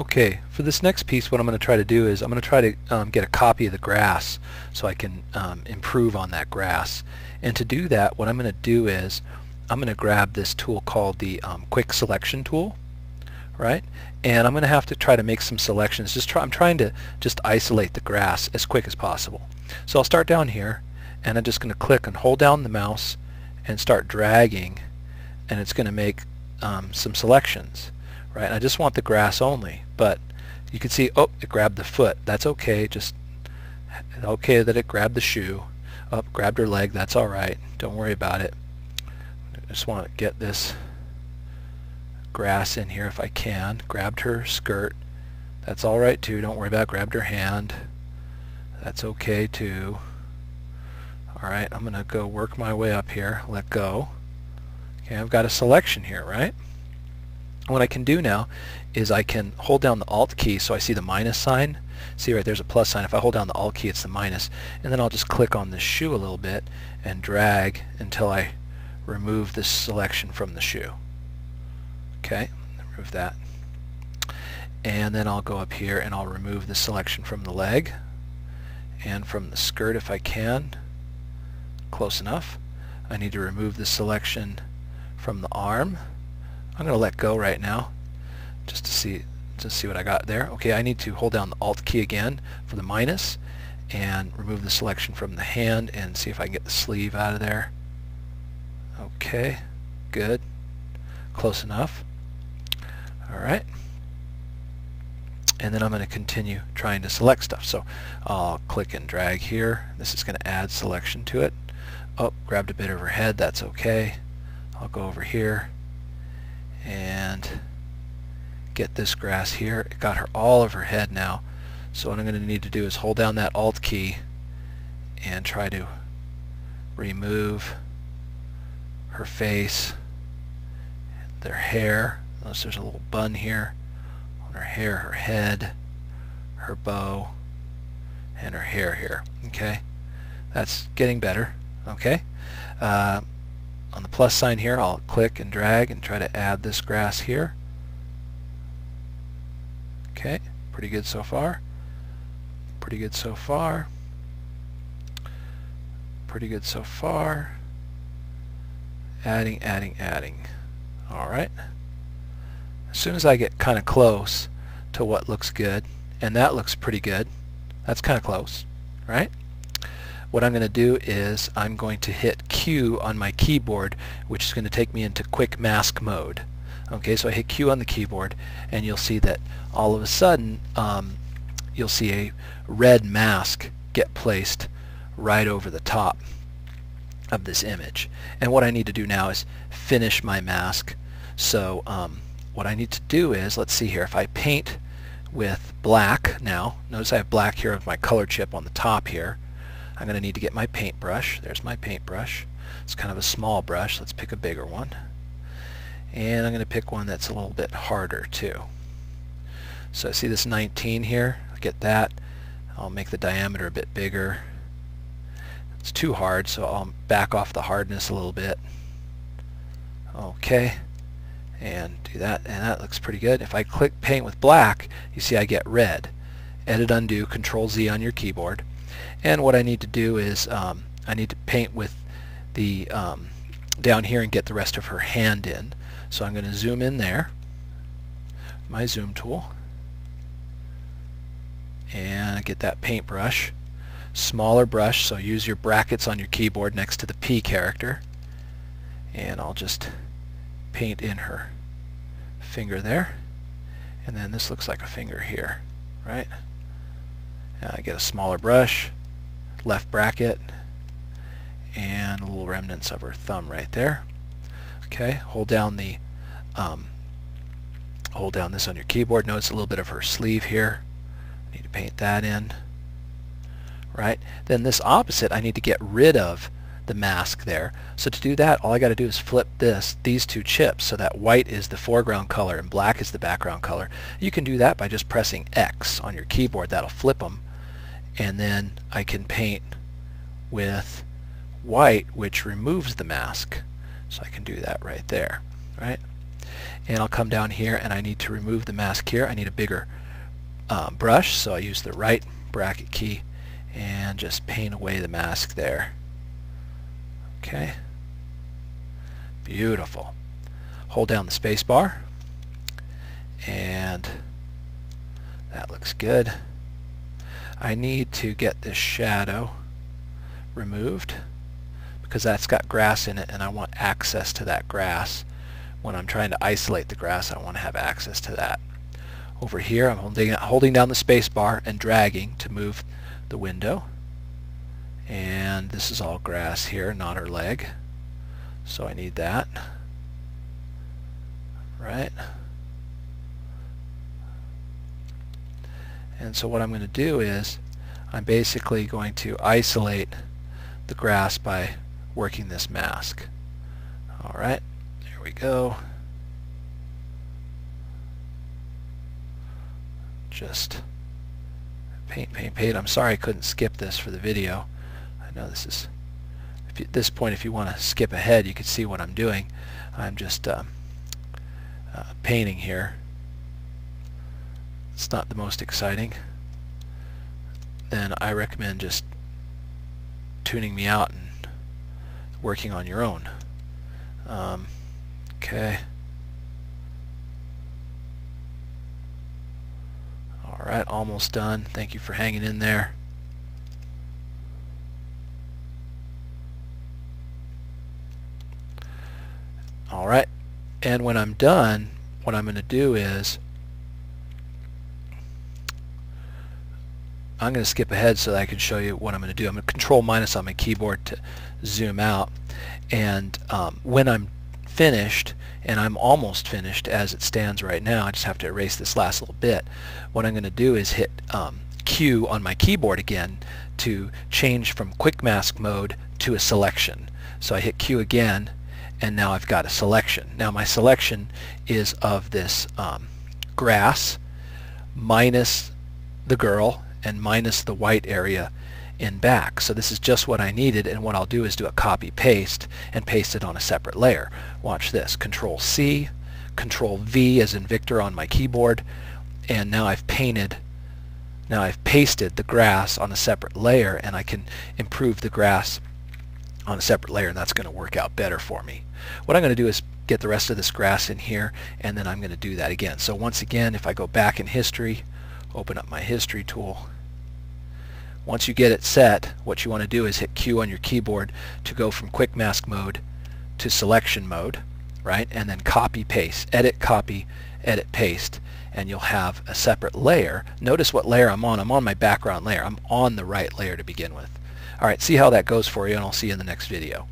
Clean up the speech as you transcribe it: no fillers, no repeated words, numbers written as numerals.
Okay, for this next piece what I'm going to try to do is I'm going to try to get a copy of the grass so I can improve on that grass. And to do that, what I'm going to do is I'm going to grab this tool called the Quick Selection tool, right? And I'm going to have to try to make some selections. I'm trying to just isolate the grass as quick as possible. So I'll start down here, and I'm just going to click and hold down the mouse and start dragging, and it's going to make some selections. Right, I just want the grass only, but you can see, oh, it grabbed the foot. That's okay. Just okay that it grabbed the shoe. Oh, grabbed her leg. That's all right. Don't worry about it. I just want to get this grass in here if I can. Grabbed her skirt. That's all right too. Don't worry about it. Grabbed her hand. That's okay too. All right, I'm going to go work my way up here. Let go. Okay, I've got a selection here, right? What I can do now is I can hold down the Alt key so I see the minus sign. See right there's a plus sign. If I hold down the Alt key, it's the minus. And then I'll just click on the shoe a little bit and drag until I remove this selection from the shoe. Okay, remove that. And then I'll go up here and I'll remove the selection from the leg and from the skirt if I can. Close enough. I need to remove the selection from the arm. I'm going to let go right now just to see what I got there. Okay, I need to hold down the Alt key again for the minus and remove the selection from the hand and see if I can get the sleeve out of there. Okay, good. Close enough. Alright. And then I'm going to continue trying to select stuff. So I'll click and drag here. This is going to add selection to it. Oh, grabbed a bit of her head. That's okay. I'll go over here and get this grass here. It got her all of her head now. So what I'm going to need to do is hold down that Alt key and try to remove her face, their hair. Notice there's a little bun here on her hair, her head, her bow, and her hair here. Okay, that's getting better. Okay. On the plus sign here, I'll click and drag and try to add this grass here. Okay, pretty good so far. Pretty good so far. Pretty good so far. Adding, adding, adding. Alright. As soon as I get kind of close to what looks good, and that looks pretty good, that's kind of close, right? What I'm going to do is I'm going to hit Q on my keyboard, which is going to take me into quick mask mode. Okay, so I hit Q on the keyboard and you'll see that all of a sudden you'll see a red mask get placed right over the top of this image. And what I need to do now is finish my mask. So what I need to do is, let's see here, if I paint with black now, notice I have black here with my color chip on the top here. I'm going to need to get my paintbrush. There's my paintbrush. It's kind of a small brush. Let's pick a bigger one. And I'm going to pick one that's a little bit harder too. So I see this 19 here. I'll get that. I'll make the diameter a bit bigger. It's too hard, so I'll back off the hardness a little bit. Okay. And do that. And that looks pretty good. If I click paint with black, you see I get red. Edit, undo, Control Z on your keyboard. And what I need to do is I need to paint with the down here and get the rest of her hand in. So I'm going to zoom in there, my zoom tool, and get that paintbrush. Smaller brush, so use your brackets on your keyboard next to the P character. And I'll just paint in her finger there. And then this looks like a finger here, right? And I get a smaller brush, left bracket, and little remnants of her thumb right there. Okay, hold down the hold down this on your keyboard. Notice a little bit of her sleeve here. I need to paint that in. Right? Then this opposite, I need to get rid of the mask there. So to do that, all I got to do is flip these two chips so that white is the foreground color and black is the background color. You can do that by just pressing X on your keyboard. That'll flip them. And then I can paint with white, which removes the mask. So I can do that right there. Right? and I'll come down here and I need to remove the mask here. I need a bigger brush, so I use the right bracket key and just paint away the mask there. Okay, beautiful. Hold down the space bar, and that looks good. I need to get this shadow removed because that's got grass in it, and I want access to that grass. When I'm trying to isolate the grass, I want to have access to that. Over here, I'm holding down the space bar and dragging to move the window. And this is all grass here, not her leg. So I need that. Right. And so what I'm going to do is I'm basically going to isolate the grass by working this mask. Alright, there we go. Just paint, paint, paint. I'm sorry I couldn't skip this for the video. I know this is, at this point, if you want to skip ahead, you can see what I'm doing. I'm just painting here. It's not the most exciting. Then I recommend just tuning me out and working on your own. Okay. Alright, almost done. Thank you for hanging in there. Alright, and when I'm done, what I'm going to do is I'm going to skip ahead so that I can show you what I'm going to do. I'm going to Control minus on my keyboard to zoom out, and when I'm finished, and I'm almost finished as it stands right now, I just have to erase this last little bit. What I'm going to do is hit Q on my keyboard again to change from quick mask mode to a selection. So I hit Q again, and now I've got a selection. Now my selection is of this grass minus the girl and minus the white area in back. So this is just what I needed, and what I'll do is do a copy paste and paste it on a separate layer. Watch this. Control C, Control V as in Victor on my keyboard, and now I've pasted the grass on a separate layer, and I can improve the grass on a separate layer, and that's going to work out better for me. What I'm going to do is get the rest of this grass in here, and then I'm going to do that again. So once again, if I go back in history, open up my history tool. Once you get it set, what you want to do is hit Q on your keyboard to go from quick mask mode to selection mode, right? And then copy paste, edit copy, edit paste, and you'll have a separate layer. Notice what layer I'm on. I'm on my background layer. I'm on the right layer to begin with. Alright, see how that goes for you, and I'll see you in the next video.